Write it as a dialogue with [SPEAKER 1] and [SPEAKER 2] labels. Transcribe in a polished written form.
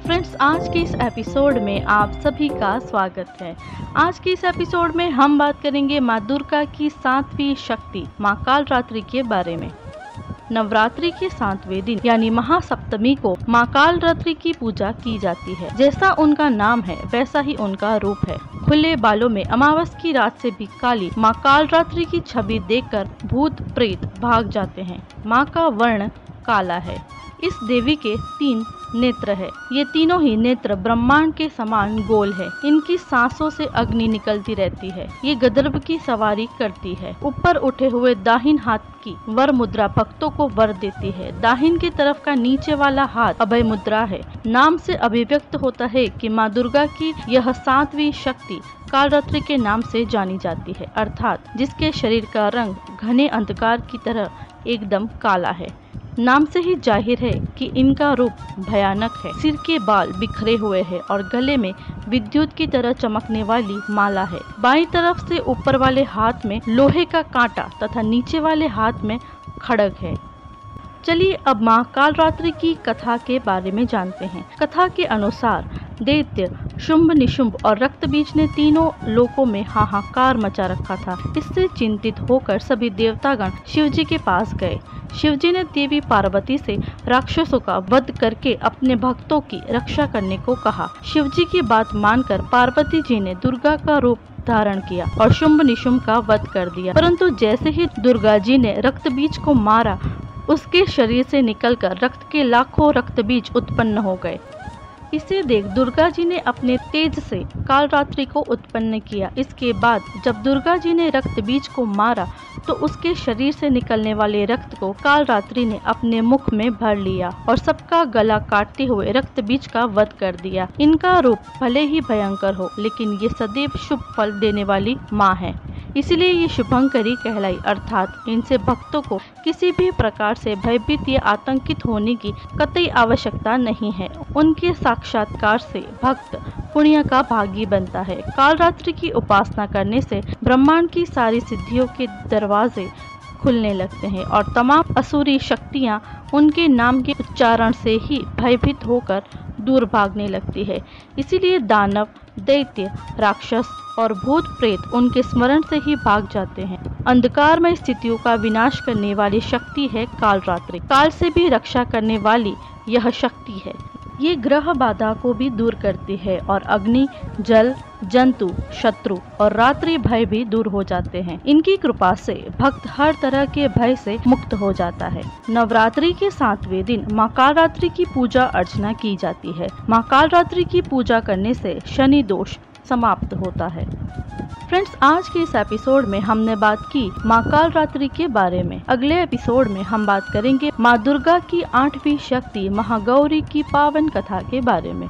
[SPEAKER 1] Friends, आज के इस एपिसोड में आप सभी का स्वागत है। आज के इस एपिसोड में हम बात करेंगे माँ दुर्गा की 7वीं शक्ति माँ कालरात्रि के बारे में। नवरात्रि के 7वें दिन यानी महासप्तमी को माँ कालरात्रि की पूजा की जाती है। जैसा उनका नाम है वैसा ही उनका रूप है। खुले बालों में अमावस की रात से भी काली माँ कालरात्रि की छवि देखकर भूत प्रेत भाग जाते हैं। माँ का वर्ण काला है। इस देवी के 3 नेत्र है। ये तीनों ही नेत्र ब्रह्मांड के समान गोल है। इनकी सांसों से अग्नि निकलती रहती है। ये गदर्भ की सवारी करती है। ऊपर उठे हुए दाहिन हाथ की वर मुद्रा भक्तों को वर देती है। दाहिन की तरफ का नीचे वाला हाथ अभय मुद्रा है। नाम से अभिव्यक्त होता है कि माँ दुर्गा की यह 7वीं शक्ति कालरात्रि के नाम से जानी जाती है, अर्थात जिसके शरीर का रंग घने अंधकार की तरह एकदम काला है। नाम से ही जाहिर है कि इनका रूप भयानक है। सिर के बाल बिखरे हुए हैं और गले में विद्युत की तरह चमकने वाली माला है। बाईं तरफ से ऊपर वाले हाथ में लोहे का कांटा तथा नीचे वाले हाथ में खड्ग है। चलिए अब माँ कालरात्रि की कथा के बारे में जानते हैं। कथा के अनुसार दैत्य शुंभ निशुंभ और रक्तबीज ने तीनों लोकों में हाहाकार मचा रखा था। इससे चिंतित होकर सभी देवतागण शिवजी के पास गए। शिवजी ने देवी पार्वती से राक्षसों का वध करके अपने भक्तों की रक्षा करने को कहा। शिवजी की बात मानकर पार्वती जी ने दुर्गा का रूप धारण किया और शुंभ निशुंभ का वध कर दिया। परंतु जैसे ही दुर्गा जी ने रक्तबीज को मारा, उसके शरीर से निकलकर रक्त के लाखों रक्तबीज उत्पन्न हो गए। इसे देख दुर्गा जी ने अपने तेज से कालरात्रि को उत्पन्न किया। इसके बाद जब दुर्गा जी ने रक्त बीज को मारा तो उसके शरीर से निकलने वाले रक्त को कालरात्रि ने अपने मुख में भर लिया और सबका गला काटते हुए रक्त बीज का वध कर दिया। इनका रूप भले ही भयंकर हो, लेकिन ये सदैव शुभ फल देने वाली माँ है, इसलिए ये शुभंकरी कहलाई, अर्थात इनसे भक्तों को किसी भी प्रकार से भयभीत या आतंकित होने की कतई आवश्यकता नहीं है। उनके साक्षात्कार से भक्त पुण्य का भागी बनता है। कालरात्रि की उपासना करने से ब्रह्मांड की सारी सिद्धियों के दरवाजे खुलने लगते हैं और तमाम असुरी शक्तियाँ उनके नाम के उच्चारण से ही भयभीत होकर दूर भागने लगती है। इसीलिए दानव, दैत्य, राक्षस और भूत प्रेत उनके स्मरण से ही भाग जाते हैं। अंधकारमय स्थितियों का विनाश करने वाली शक्ति है कालरात्रि। काल से भी रक्षा करने वाली यह शक्ति है। ये ग्रह बाधा को भी दूर करती है और अग्नि, जल, जंतु, शत्रु और रात्रि भय भी दूर हो जाते हैं। इनकी कृपा से भक्त हर तरह के भय से मुक्त हो जाता है। नवरात्रि के 7वें दिन माँ कालरात्रि की पूजा अर्चना की जाती है। माँ कालरात्रि की पूजा करने से शनि दोष समाप्त होता है। फ्रेंड्स, आज के इस एपिसोड में हमने बात की माँ कालरात्रि के बारे में। अगले एपिसोड में हम बात करेंगे माँ दुर्गा की 8वीं शक्ति महागौरी की पावन कथा के बारे में।